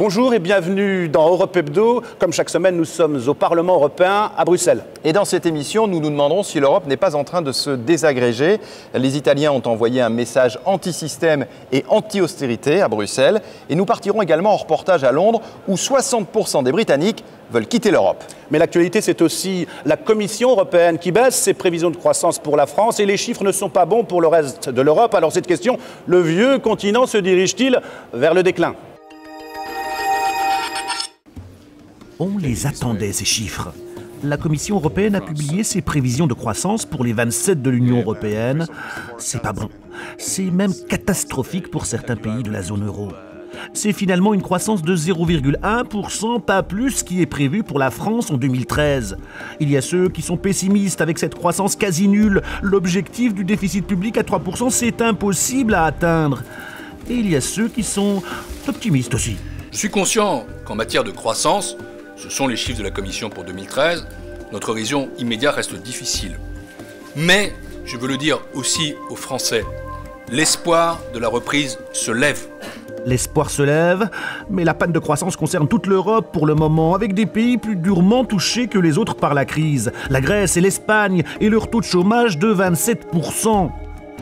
Bonjour et bienvenue dans Europe Hebdo. Comme chaque semaine, nous sommes au Parlement européen à Bruxelles. Et dans cette émission, nous nous demanderons si l'Europe n'est pas en train de se désagréger. Les Italiens ont envoyé un message anti-système et anti-austérité à Bruxelles. Et nous partirons également en reportage à Londres, où 60% des Britanniques veulent quitter l'Europe. Mais l'actualité, c'est aussi la Commission européenne qui baisse ses prévisions de croissance pour la France et les chiffres ne sont pas bons pour le reste de l'Europe. Alors cette question, le vieux continent se dirige-t-il vers le déclin ? On les attendait, ces chiffres. La Commission européenne a publié ses prévisions de croissance pour les 27 de l'Union européenne. C'est pas bon. C'est même catastrophique pour certains pays de la zone euro. C'est finalement une croissance de 0,1%, pas plus, qui est prévue pour la France en 2013. Il y a ceux qui sont pessimistes avec cette croissance quasi nulle. L'objectif du déficit public à 3%, c'est impossible à atteindre. Et il y a ceux qui sont optimistes aussi. Je suis conscient qu'en matière de croissance, ce sont les chiffres de la Commission pour 2013, notre horizon immédiat reste difficile. Mais, je veux le dire aussi aux Français, l'espoir de la reprise se lève. L'espoir se lève, mais la panne de croissance concerne toute l'Europe pour le moment, avec des pays plus durement touchés que les autres par la crise. La Grèce et l'Espagne, et leur taux de chômage de 27%.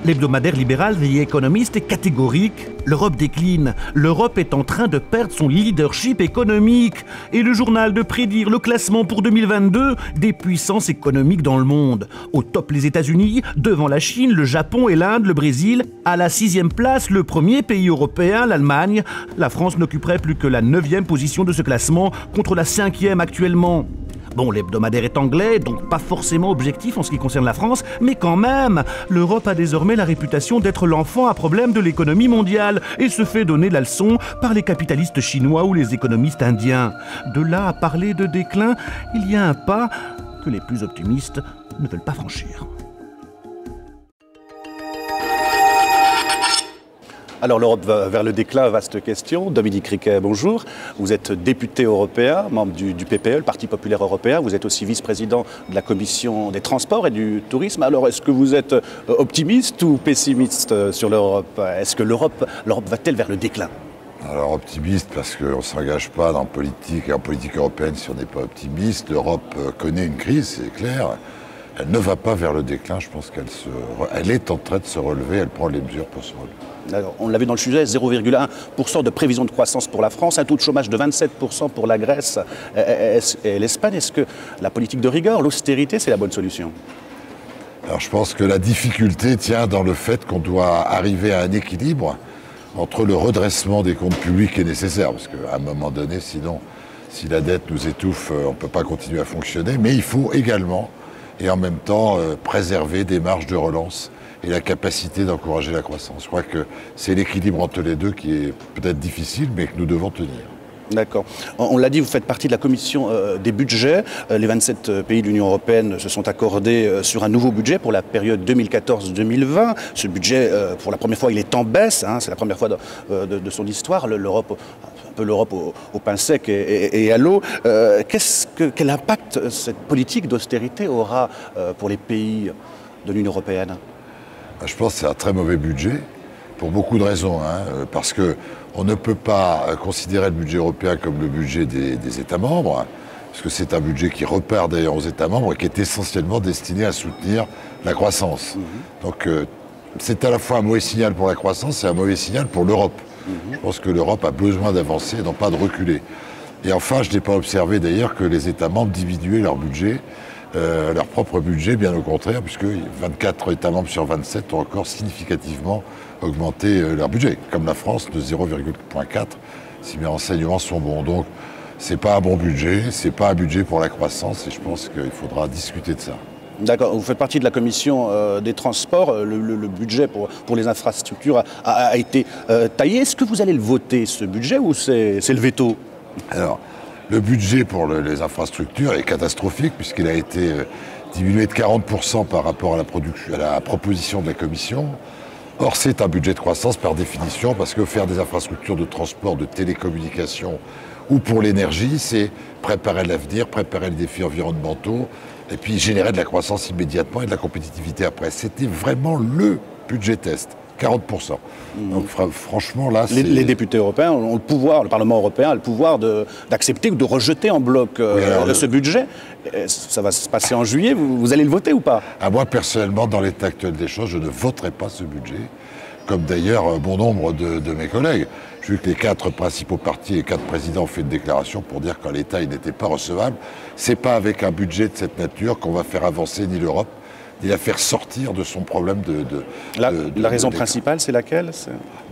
L'hebdomadaire libéral The Economist est catégorique. L'Europe décline. L'Europe est en train de perdre son leadership économique. Et le journal de prédire le classement pour 2022 des puissances économiques dans le monde. Au top, les États-Unis, devant la Chine, le Japon et l'Inde, le Brésil. À la 6e place, le premier pays européen, l'Allemagne. La France n'occuperait plus que la 9e position de ce classement, contre la 5e actuellement. Bon, l'hebdomadaire est anglais, donc pas forcément objectif en ce qui concerne la France, mais quand même, l'Europe a désormais la réputation d'être l'enfant à problème de l'économie mondiale et se fait donner la leçon par les capitalistes chinois ou les économistes indiens. De là à parler de déclin, il y a un pas que les plus optimistes ne veulent pas franchir. Alors l'Europe va vers le déclin, vaste question. Dominique Riquet, bonjour. Vous êtes député européen, membre du PPE, le Parti populaire européen. Vous êtes aussi vice-président de la Commission des transports et du tourisme. Alors est-ce que vous êtes optimiste ou pessimiste sur l'Europe ? Est-ce que l'Europe va-t-elle vers le déclin ? Alors optimiste parce qu'on ne s'engage pas dans politique et en politique européenne si on n'est pas optimiste. L'Europe connaît une crise, c'est clair. Elle ne va pas vers le déclin, je pense qu'elle est en train de se relever, elle prend les mesures pour se relever. Alors, on l'a vu dans le sujet, 0,1% de prévision de croissance pour la France, un taux de chômage de 27% pour la Grèce et l'Espagne. Est-ce que la politique de rigueur, l'austérité, c'est la bonne solution ? Alors je pense que la difficulté tient dans le fait qu'on doit arriver à un équilibre entre le redressement des comptes publics qui est nécessaire, parce qu'à un moment donné, sinon, si la dette nous étouffe, on ne peut pas continuer à fonctionner, mais il faut également, et en même temps, préserver des marges de relance et la capacité d'encourager la croissance. Je crois que c'est l'équilibre entre les deux qui est peut-être difficile, mais que nous devons tenir. D'accord. On l'a dit, vous faites partie de la commission des budgets. Les 27 pays de l'Union européenne se sont accordés sur un nouveau budget pour la période 2014-2020. Ce budget, pour la première fois, il est en baisse. C'est la première fois de son histoire. L'Europe, un peu l'Europe au pain sec et à l'eau. Quel impact cette politique d'austérité aura pour les pays de l'Union européenne ? Je pense que c'est un très mauvais budget, pour beaucoup de raisons. Parce qu'on ne peut pas considérer le budget européen comme le budget des États membres, parce que c'est un budget qui repart d'ailleurs aux États membres et qui est essentiellement destiné à soutenir la croissance. Donc c'est à la fois un mauvais signal pour la croissance et un mauvais signal pour l'Europe. Je pense que l'Europe a besoin d'avancer et non pas de reculer. Et enfin, je n'ai pas observé d'ailleurs que les États membres diminuaient leur budget, leur propre budget, bien au contraire, puisque 24 États membres sur 27 ont encore significativement augmenté leur budget, comme la France de 0,4, si mes renseignements sont bons. Donc, c'est pas un bon budget, c'est pas un budget pour la croissance, et je pense qu'il faudra discuter de ça. D'accord, vous faites partie de la commission des transports, le budget pour les infrastructures a été taillé. Est-ce que vous allez le voter, ce budget, ou c'est le veto ? Alors, le budget pour les infrastructures est catastrophique puisqu'il a été diminué de 40% par rapport à la proposition de la Commission. Or, c'est un budget de croissance par définition parce que faire des infrastructures de transport, de télécommunications ou pour l'énergie, c'est préparer l'avenir, préparer les défis environnementaux et puis générer de la croissance immédiatement et de la compétitivité après. C'était vraiment le budget test. 40%. Donc franchement, là, les députés européens ont le pouvoir, le Parlement européen a le pouvoir d'accepter ou de rejeter en bloc ce budget. Ça va se passer en juillet, vous allez le voter ou pas? Moi, personnellement, dans l'état actuel des choses, je ne voterai pas ce budget, comme d'ailleurs bon nombre de mes collègues. J'ai vu que les 4 principaux partis, les 4 présidents ont fait une déclaration pour dire qu'en l'état, il n'était pas recevable. C'est pas avec un budget de cette nature qu'on va faire avancer ni l'Europe, ni la faire sortir de son problème La raison principale, c'est laquelle?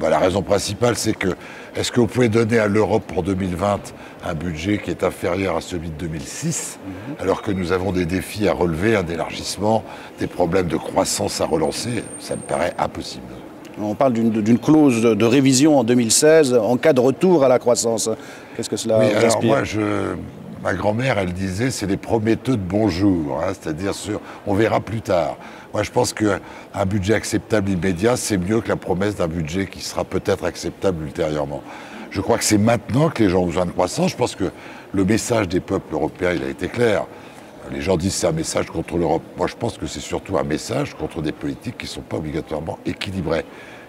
La raison principale, c'est que, est-ce que vous pouvez donner à l'Europe pour 2020 un budget qui est inférieur à celui de 2006, alors que nous avons des défis à relever, un élargissement, des problèmes de croissance à relancer? Ça me paraît impossible. On parle d'une clause de révision en 2016 en cas de retour à la croissance. Qu'est-ce que cela vous inspire? Ma grand-mère, elle disait, c'est les prometteux de bonjour, c'est-à-dire on verra plus tard. Moi, je pense qu'un budget acceptable immédiat, c'est mieux que la promesse d'un budget qui sera peut-être acceptable ultérieurement. Je crois que c'est maintenant que les gens ont besoin de croissance. Je pense que le message des peuples européens, il a été clair. Les gens disent que c'est un message contre l'Europe. Moi, je pense que c'est surtout un message contre des politiques qui ne sont pas obligatoirement équilibrées.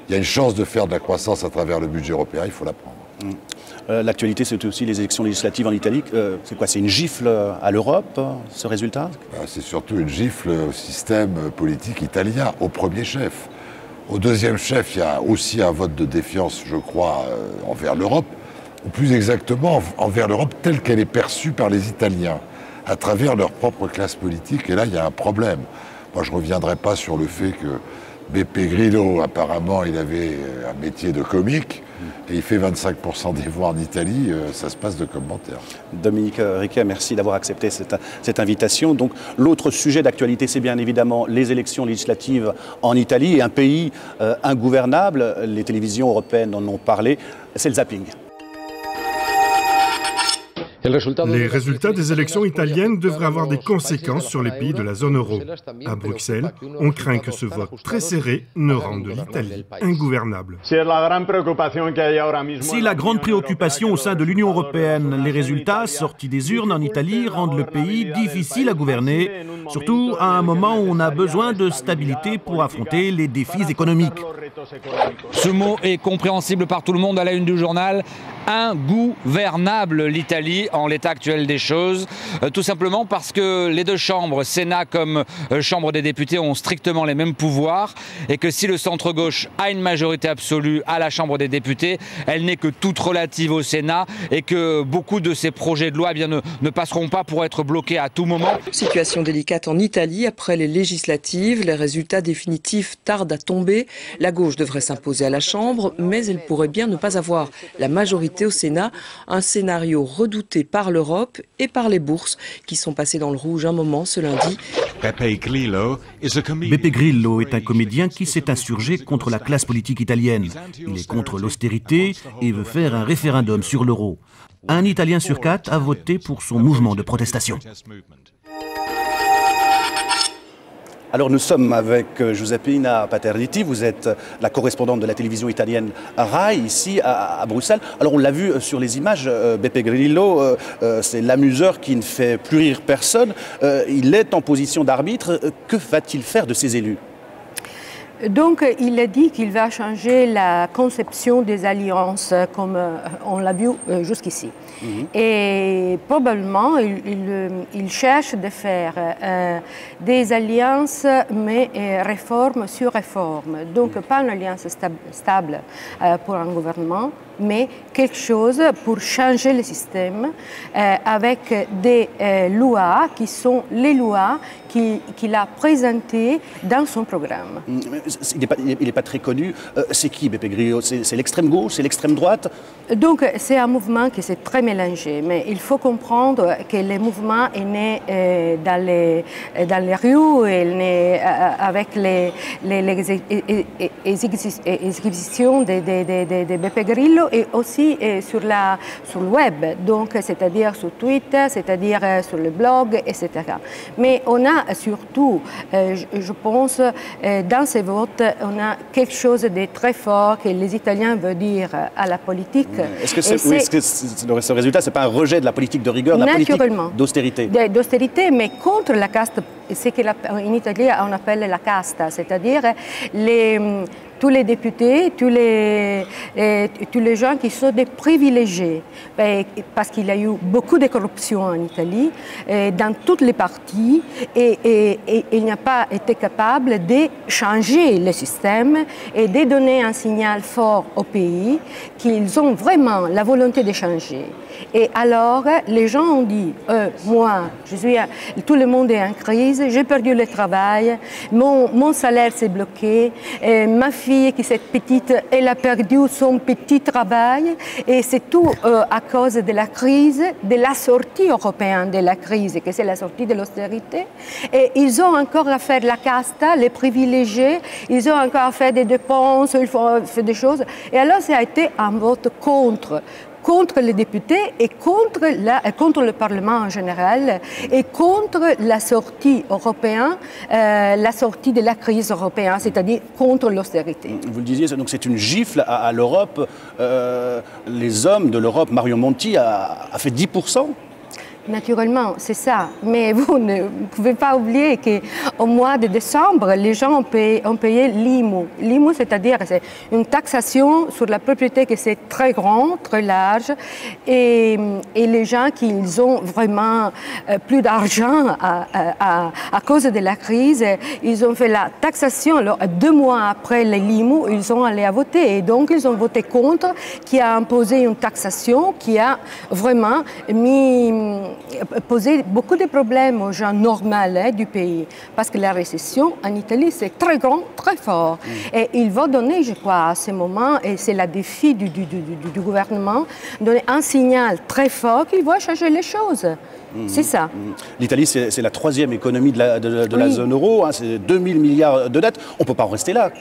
Il y a une chance de faire de la croissance à travers le budget européen, il faut la prendre. L'actualité, c'est aussi les élections législatives en Italie. C'est quoi? C'est une gifle à l'Europe, ce résultat? C'est surtout une gifle au système politique italien, au premier chef. Au deuxième chef, il y a aussi un vote de défiance, je crois, envers l'Europe, ou plus exactement envers l'Europe telle qu'elle est perçue par les Italiens, à travers leur propre classe politique. Et là, il y a un problème. Moi, je ne reviendrai pas sur le fait que Beppe Grillo, apparemment, il avait un métier de comique, et il fait 25% des voix en Italie, ça se passe de commentaires. Dominique Riquet, merci d'avoir accepté cette invitation. Donc, l'autre sujet d'actualité, c'est bien évidemment les élections législatives en Italie, et un pays ingouvernable. Les télévisions européennes en ont parlé, c'est le zapping. Les résultats des élections italiennes devraient avoir des conséquences sur les pays de la zone euro. À Bruxelles, on craint que ce vote très serré ne rende l'Italie ingouvernable. C'est la grande préoccupation au sein de l'Union européenne. Les résultats sortis des urnes en Italie rendent le pays difficile à gouverner, surtout à un moment où on a besoin de stabilité pour affronter les défis économiques. Ce mot est compréhensible par tout le monde à la une du journal. Ingouvernable l'Italie en l'état actuel des choses, tout simplement parce que les deux chambres, Sénat comme Chambre des députés, ont strictement les mêmes pouvoirs et que si le centre-gauche a une majorité absolue à la Chambre des députés, elle n'est que toute relative au Sénat et que beaucoup de ces projets de loi ne passeront pas pour être bloqués à tout moment. Situation délicate en Italie après les législatives, les résultats définitifs tardent à tomber. La gauche devrait s'imposer à la Chambre, mais elle pourrait bien ne pas avoir la majorité au Sénat, un scénario redouté par l'Europe et par les bourses qui sont passées dans le rouge un moment ce lundi. Beppe Grillo est un comédien qui s'est insurgé contre la classe politique italienne. Il est contre l'austérité et veut faire un référendum sur l'euro. Un Italien sur 4 a voté pour son mouvement de protestation. Alors nous sommes avec Giuseppina Paterniti, vous êtes la correspondante de la télévision italienne RAI ici à Bruxelles. Alors on l'a vu sur les images, Beppe Grillo, c'est l'amuseur qui ne fait plus rire personne. Il est en position d'arbitre. Que va-t-il faire de ses élus ? Donc, il a dit qu'il va changer la conception des alliances, comme on l'a vu jusqu'ici. Et probablement, il cherche de faire des alliances, mais réforme sur réforme. Donc, pas une alliance stable pour un gouvernement, mais quelque chose pour changer le système avec des lois qui sont les lois qu'il a présentées dans son programme. Il n'est pas très connu. C'est qui, Beppe Grillo? C'est l'extrême gauche, c'est l'extrême droite? Donc, c'est un mouvement qui s'est très mélangé, mais il faut comprendre que le mouvement est né dans les rues, il est né avec les exhibitions de Beppe Grillo et aussi sur le web, donc c'est-à-dire sur Twitter, c'est-à-dire sur le blog, etc. Mais on a surtout, je pense, dans ces votes, on a quelque chose de très fort que les Italiens veulent dire à la politique. Est-ce que ce résultat, ce n'est pas un rejet de la politique de rigueur, de la politique d'austérité? D'austérité, mais contre la caste, ce qu'en Italie on appelle la casta, c'est-à-dire tous les députés, tous les gens qui sont des privilégiés. Parce qu'il y a eu beaucoup de corruption en Italie, dans tous les partis, et il n'a pas été capable de changer le système et de donner un signal fort au pays qu'ils ont vraiment la volonté de changer. Et alors, les gens ont dit, moi, tout le monde est en crise, j'ai perdu le travail, mon salaire s'est bloqué, ma fille qui est petite, elle a perdu son petit travail, et c'est tout à cause de la crise, de la sortie européenne de la crise, que c'est la sortie de l'austérité. Et ils ont encore à faire la casta, les privilégiés, ils ont encore à faire des dépenses, il faut faire des choses. Et alors, ça a été un vote contre les députés et contre le Parlement en général et contre la sortie européenne, la sortie de la crise européenne, c'est-à-dire contre l'austérité. Vous le disiez, donc c'est une gifle à l'Europe. Les hommes de l'Europe, Mario Monti a fait 10%. Naturellement, c'est ça. Mais vous ne pouvez pas oublier qu'au mois de décembre, les gens ont payé l'IMU. L'IMU, c'est-à-dire c'est une taxation sur la propriété qui c'est très grand, très large. Et les gens qui ont vraiment plus d'argent à cause de la crise, ils ont fait la taxation. Alors, 2 mois après l'IMU, ils sont allés à voter. Et donc, ils ont voté contre, qui a imposé une taxation qui a vraiment poser beaucoup de problèmes aux gens normaux du pays. Parce que la récession en Italie, c'est très grand, très fort. Et il va donner, je crois, à ce moment, et c'est le défi du gouvernement, donner un signal très fort qu'il va changer les choses. C'est ça. L'Italie, c'est la 3e économie de la zone euro. Hein, c'est 2000 milliards de dettes. On ne peut pas en rester là.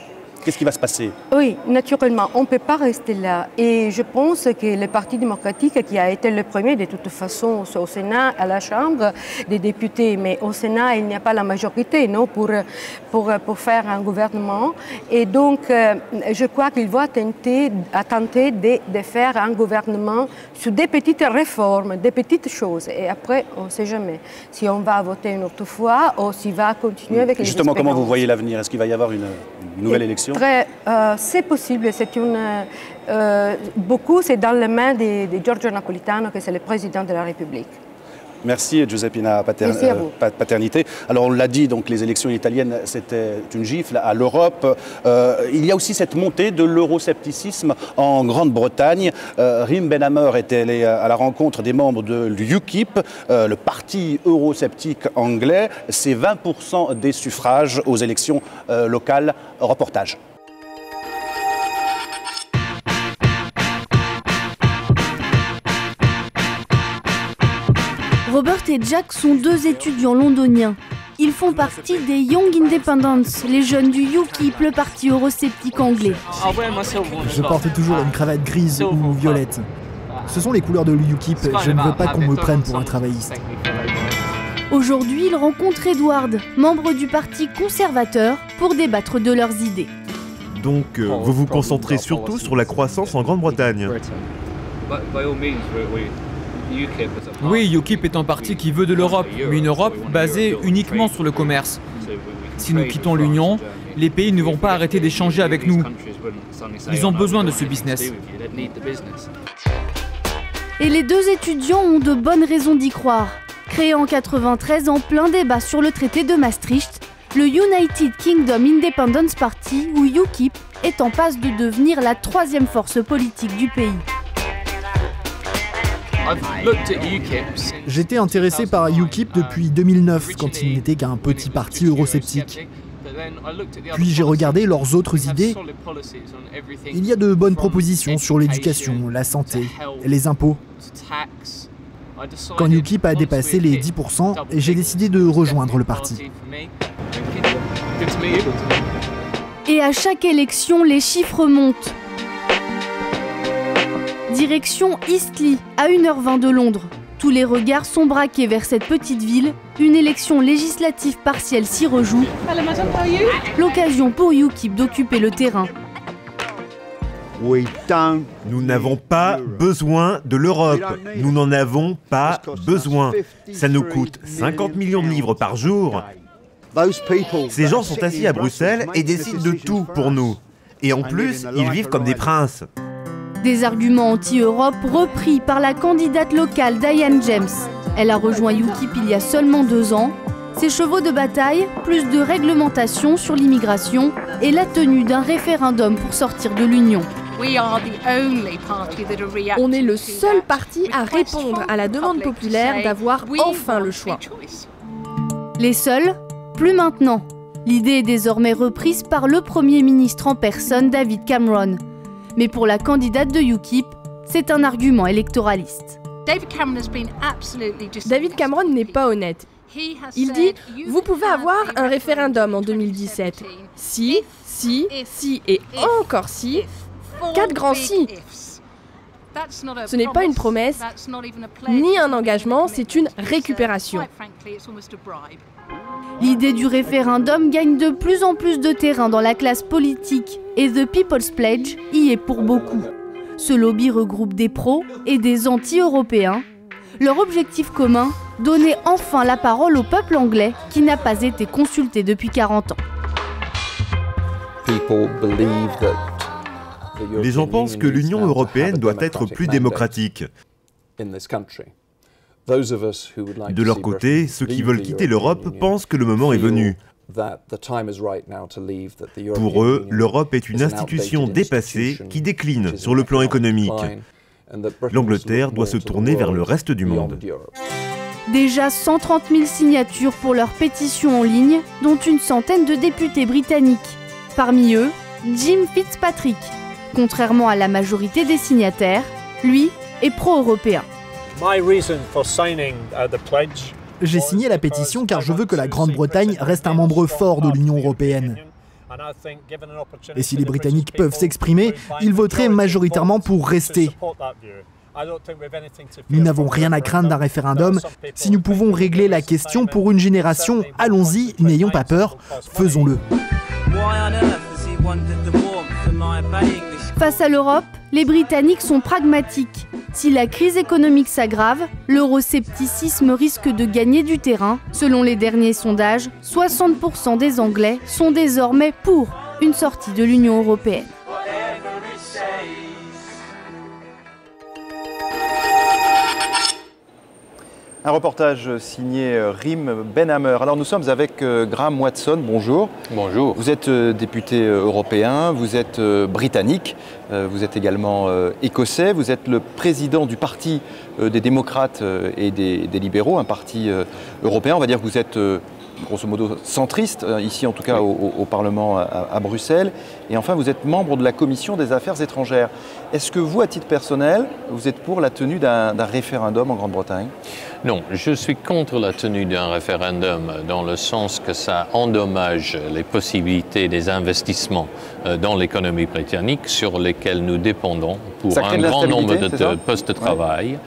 Qu'est-ce qui va se passer? Oui, naturellement, on ne peut pas rester là. Et je pense que le Parti démocratique, qui a été le premier de toute façon au Sénat, à la Chambre des députés, mais au Sénat, il n'y a pas la majorité non, pour faire un gouvernement. Et donc, je crois qu'il va tenter de faire un gouvernement sur des petites réformes, des petites choses. Et après, on ne sait jamais si on va voter une autre fois ou s'il va continuer avec les Justement, comment vous voyez l'avenir? Est-ce qu'il va y avoir une nouvelle élection? C'est possible. Beaucoup, c'est dans les mains de Giorgio Napolitano, qui est le président de la République. Merci Giuseppina Paternité. Alors on l'a dit, donc les élections italiennes, c'était une gifle à l'Europe. Il y a aussi cette montée de l'euroscepticisme en Grande-Bretagne. Rim Benhammer était allé à la rencontre des membres de l'UKIP, le parti eurosceptique anglais. C'est 20% des suffrages aux élections locales. Reportage. Robert et Jack sont 2 étudiants londoniens. Ils font partie des Young Independents, les jeunes du UKIP, le parti eurosceptique anglais. Je porte toujours une cravate grise ou violette. Ce sont les couleurs de l'UKIP, je ne veux pas qu'on me prenne pour un travailliste. Aujourd'hui, ils rencontrent Edward, membre du parti conservateur, pour débattre de leurs idées. Donc, vous vous concentrez surtout sur la croissance en Grande-Bretagne. Oui, UKIP est un parti qui veut de l'Europe, mais une Europe basée uniquement sur le commerce. Si nous quittons l'Union, les pays ne vont pas arrêter d'échanger avec nous. Ils ont besoin de ce business. Et les 2 étudiants ont de bonnes raisons d'y croire. Créé en 1993 en plein débat sur le traité de Maastricht, le United Kingdom Independence Party, ou UKIP, est en passe de devenir la 3e force politique du pays. J'étais intéressé par UKIP depuis 2009, quand il n'était qu'un petit parti eurosceptique. Puis j'ai regardé leurs autres idées. Il y a de bonnes propositions sur l'éducation, la santé, les impôts. Quand UKIP a dépassé les 10%, j'ai décidé de rejoindre le parti. Et à chaque élection, les chiffres montent. Direction Eastleigh, à 1h20 de Londres. Tous les regards sont braqués vers cette petite ville. Une élection législative partielle s'y rejoue. L'occasion pour UKIP d'occuper le terrain. Nous n'avons pas besoin de l'Europe. Nous n'en avons pas besoin. Ça nous coûte 50 millions de livres par jour. Ces gens sont assis à Bruxelles et décident de tout pour nous. Et en plus, ils vivent comme des princes. Des arguments anti-Europe repris par la candidate locale Diane James. Elle a rejoint UKIP il y a seulement 2 ans. Ses chevaux de bataille, plus de réglementation sur l'immigration et la tenue d'un référendum pour sortir de l'Union. On est le seul parti à répondre à la demande populaire d'avoir enfin le choix. Les seuls? Plus maintenant. L'idée est désormais reprise par le Premier ministre en personne, David Cameron. Mais pour la candidate de UKIP, c'est un argument électoraliste. David Cameron n'est pas honnête. Il dit « Vous pouvez avoir un référendum en 2017. Si, et encore si. 4 grands si. » Ce n'est pas une promesse, ni un engagement, c'est une récupération. L'idée du référendum gagne de plus en plus de terrain dans la classe politique et The People's Pledge y est pour beaucoup. Ce lobby regroupe des pros et des anti-européens. Leur objectif commun, donner enfin la parole au peuple anglais qui n'a pas été consulté depuis 40 ans. Les gens pensent que l'Union européenne doit être plus démocratique. De leur côté, ceux qui veulent quitter l'Europe pensent que le moment est venu. Pour eux, l'Europe est une institution dépassée qui décline sur le plan économique. L'Angleterre doit se tourner vers le reste du monde. Déjà 130 000 signatures pour leur pétition en ligne, dont une centaine de députés britanniques. Parmi eux, Jim Fitzpatrick. Contrairement à la majorité des signataires, lui est pro-européen. J'ai signé la pétition car je veux que la Grande-Bretagne reste un membre fort de l'Union européenne. Et si les Britanniques peuvent s'exprimer, ils voteraient majoritairement pour rester. Nous n'avons rien à craindre d'un référendum. Si nous pouvons régler la question pour une génération, allons-y, n'ayons pas peur, faisons-le. Face à l'Europe, les Britanniques sont pragmatiques. Si la crise économique s'aggrave, l'euroscepticisme risque de gagner du terrain. Selon les derniers sondages, 60% des Anglais sont désormais pour une sortie de l'Union européenne. Un reportage signé Rim Benhammer. Alors nous sommes avec Graham Watson, bonjour. Bonjour. Vous êtes député européen, vous êtes britannique, vous êtes également écossais, vous êtes le président du parti des démocrates et des libéraux, un parti européen. On va dire que vous êtes grosso modo centriste, ici en tout cas au Parlement à Bruxelles. Et enfin, vous êtes membre de la Commission des Affaires étrangères. Est-ce que vous, à titre personnel, vous êtes pour la tenue d'un référendum en Grande-Bretagne ? Non, je suis contre la tenue d'un référendum dans le sens que ça endommage les possibilités des investissements dans l'économie britannique sur lesquels nous dépendons pour un grand nombre de postes de travail,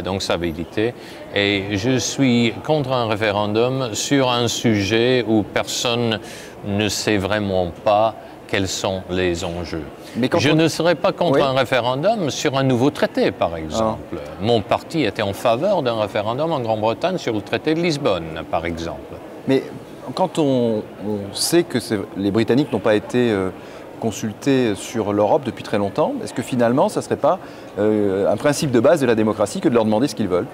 donc stabilité. Et je suis contre un référendum sur un sujet où personne ne sait vraiment pas quels sont les enjeux. Je ne serais pas contre un référendum sur un nouveau traité, par exemple. Mon parti était en faveur d'un référendum en Grande-Bretagne sur le traité de Lisbonne, par exemple. Mais quand on sait que les Britanniques n'ont pas été consultés sur l'Europe depuis très longtemps, est-ce que finalement, ça ne serait pas un principe de base de la démocratie que de leur demander ce qu'ils veulent ?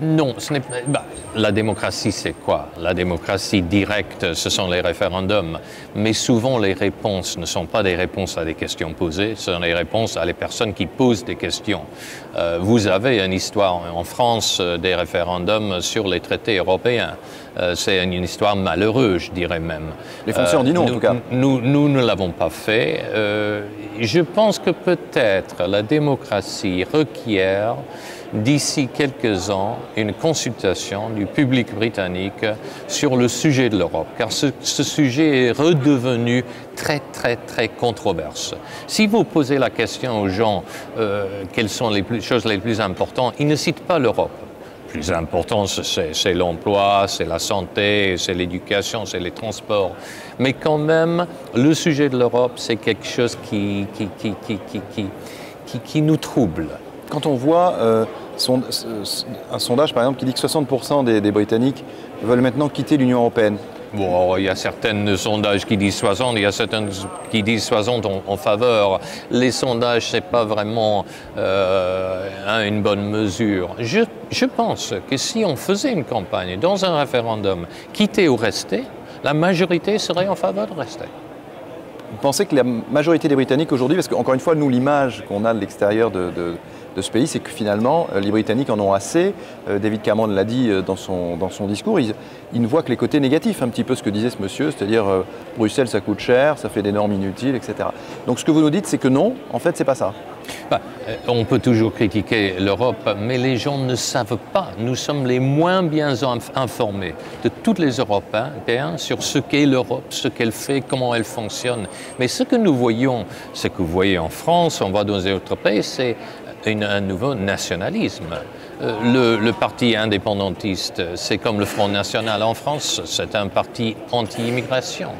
Non, ce n'est pas. La démocratie, c'est quoi? La démocratie directe, ce sont les référendums. Mais souvent, les réponses ne sont pas des réponses à des questions posées, ce sont des réponses à les personnes qui posent des questions. Vous avez une histoire en France des référendums sur les traités européens. C'est une histoire malheureuse, je dirais même. Les Français ont dit non, en tout cas. Nous ne l'avons pas fait. Je pense que peut-être la démocratie requiert d'ici quelques ans une consultation du public britannique sur le sujet de l'Europe, car ce sujet est redevenu très controversé. Si vous posez la question aux gens quelles sont les choses les plus importantes, ils ne citent pas l'Europe. Le plus important, c'est l'emploi, c'est la santé, c'est l'éducation, c'est les transports. Mais quand même, le sujet de l'Europe, c'est quelque chose qui nous trouble. Quand on voit un sondage, par exemple, qui dit que 60% des Britanniques veulent maintenant quitter l'Union européenne, Bon, il y a certains sondages qui disent 60, il y a certains qui disent 60 en faveur. Les sondages, ce n'est pas vraiment une bonne mesure. Je pense que si on faisait une campagne dans un référendum, quitter ou rester, la majorité serait en faveur de rester. Vous pensez que la majorité des Britanniques aujourd'hui, parce qu'encore une fois, nous, l'image qu'on a de l'extérieur de ce pays, c'est que finalement, les Britanniques en ont assez. David Cameron l'a dit dans son discours, il ne voit que les côtés négatifs, un petit peu ce que disait ce monsieur, c'est-à-dire Bruxelles, ça coûte cher, ça fait des normes inutiles, etc. Donc ce que vous nous dites, c'est que non, en fait, c'est pas ça. On peut toujours critiquer l'Europe, mais les gens ne savent pas. Nous sommes les moins bien informés de tous les Européens sur ce qu'est l'Europe, ce qu'elle fait, comment elle fonctionne. Mais ce que nous voyons, ce que vous voyez en France, on va dans d'autres pays, c'est un nouveau nationalisme. Le parti indépendantiste, c'est comme le Front National en France, c'est un parti anti-immigration.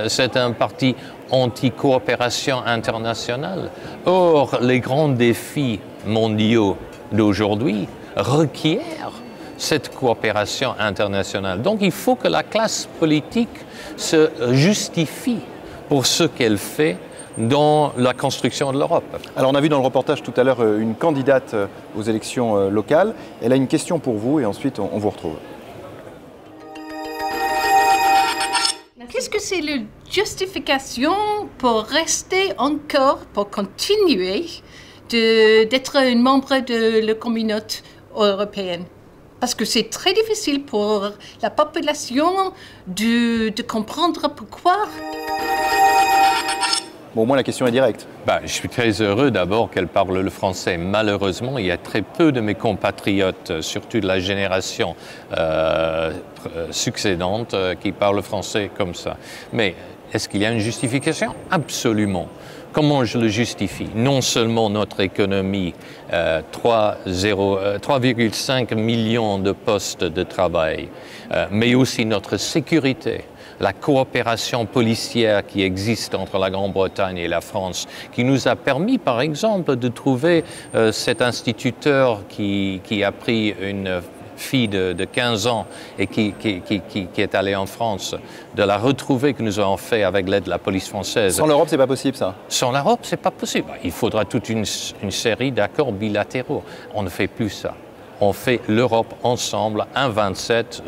C'est un parti anti-coopération internationale. Or, les grands défis mondiaux d'aujourd'hui requièrent cette coopération internationale. Donc, il faut que la classe politique se justifie pour ce qu'elle fait dans la construction de l'Europe. Alors on a vu dans le reportage tout à l'heure une candidate aux élections locales. Elle a une question pour vous et ensuite on vous retrouve. Qu'est-ce que c'est la justification pour rester encore, pour continuer d'être un membre de la communauté européenne? Parce que c'est très difficile pour la population de comprendre pourquoi. Bon, au moins la question est directe. Je suis très heureux d'abord qu'elle parle le français. Malheureusement, il y a très peu de mes compatriotes, surtout de la génération succédante, qui parlent français comme ça. Mais est-ce qu'il y a une justification? Absolument. Comment je le justifie? Non seulement notre économie, 3,5 millions de postes de travail, mais aussi notre sécurité. La coopération policière qui existe entre la Grande-Bretagne et la France, qui nous a permis, par exemple, de trouver cet instituteur qui a pris une fille de 15 ans et qui est allée en France, de la retrouver, que nous avons fait avec l'aide de la police française. Sans l'Europe, c'est pas possible, ça? Sans l'Europe, c'est pas possible. Il faudra toute une série d'accords bilatéraux. On ne fait plus ça. On fait l'Europe ensemble, un 27,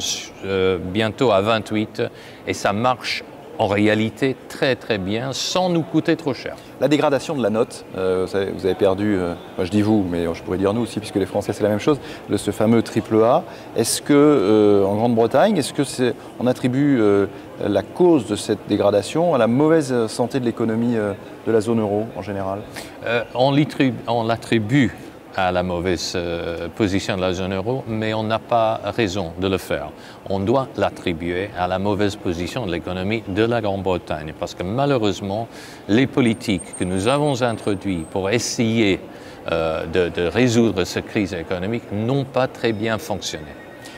bientôt à 28, et ça marche en réalité très très bien, sans nous coûter trop cher. La dégradation de la note, vous avez perdu, je dis vous, mais je pourrais dire nous aussi, puisque les Français c'est la même chose, ce fameux AAA. Est-ce que, en Grande-Bretagne, est-ce que on attribue la cause de cette dégradation à la mauvaise santé de l'économie de la zone euro en général? On l'attribue à la mauvaise position de la zone euro, mais on n'a pas raison de le faire. On doit l'attribuer à la mauvaise position de l'économie de la Grande-Bretagne, parce que malheureusement, les politiques que nous avons introduites pour essayer de résoudre cette crise économique n'ont pas très bien fonctionné.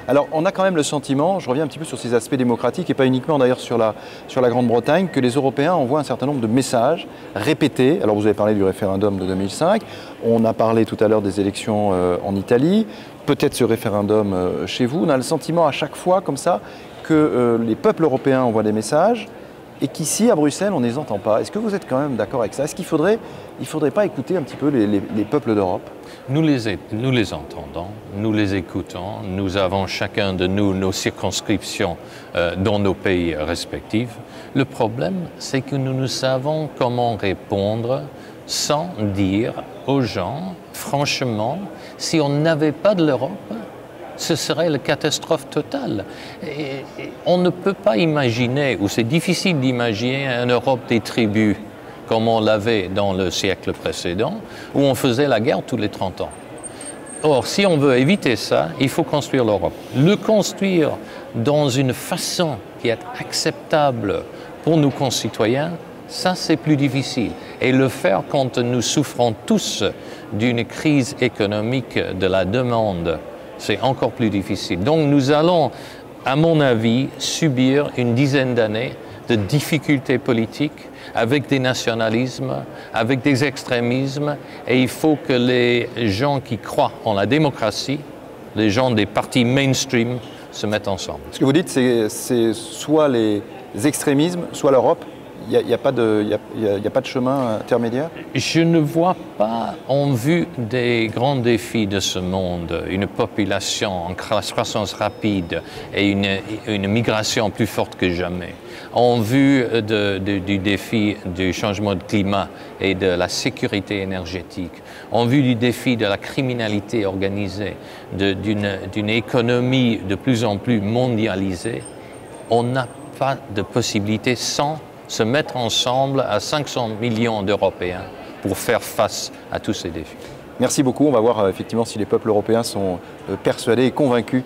Alors, on a quand même le sentiment, je reviens un petit peu sur ces aspects démocratiques, et pas uniquement d'ailleurs sur la Grande-Bretagne, que les Européens envoient un certain nombre de messages répétés. Alors, vous avez parlé du référendum de 2005, on a parlé tout à l'heure des élections en Italie, peut-être ce référendum chez vous. On a le sentiment à chaque fois, comme ça, que les peuples européens envoient des messages, et qu'ici, à Bruxelles, on ne les entend pas. Est-ce que vous êtes quand même d'accord avec ça? Est-ce qu'il ne faudrait pas écouter un petit peu les peuples d'Europe? Nous les entendons, nous les écoutons, nous avons chacun de nous nos circonscriptions dans nos pays respectifs. Le problème, c'est que nous ne savons comment répondre sans dire aux gens, franchement, si on n'avait pas de l'Europe, ce serait la catastrophe totale. Et on ne peut pas imaginer, ou c'est difficile d'imaginer, une Europe des tribus, comme on l'avait dans le siècle précédent, où on faisait la guerre tous les 30 ans. Or, si on veut éviter ça, il faut construire l'Europe. Le construire dans une façon qui est acceptable pour nos concitoyens, ça c'est plus difficile. Et le faire quand nous souffrons tous d'une crise économique de la demande, c'est encore plus difficile. Donc nous allons, à mon avis, subir une dizaine d'années de difficultés politiques avec des nationalismes, avec des extrémismes, et il faut que les gens qui croient en la démocratie, les gens des partis mainstream, se mettent ensemble. Ce que vous dites, c'est soit les extrémismes, soit l'Europe. Il n'y a pas de chemin intermédiaire? Je ne vois pas, en vue des grands défis de ce monde, une population en croissance rapide et une migration plus forte que jamais, en vue du défi du changement de climat et de la sécurité énergétique, en vue du défi de la criminalité organisée, d'une économie de plus en plus mondialisée. On n'a pas de possibilité sans se mettre ensemble à 500 millions d'Européens pour faire face à tous ces défis. Merci beaucoup. On va voir effectivement si les peuples européens sont persuadés et convaincus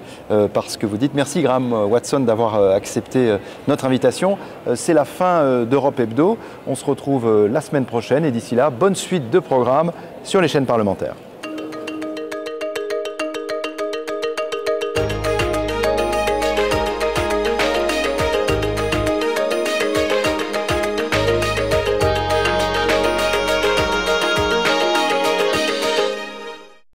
par ce que vous dites. Merci Graham Watson d'avoir accepté notre invitation. C'est la fin d'Europe Hebdo. On se retrouve la semaine prochaine et d'ici là, bonne suite de programmes sur les chaînes parlementaires.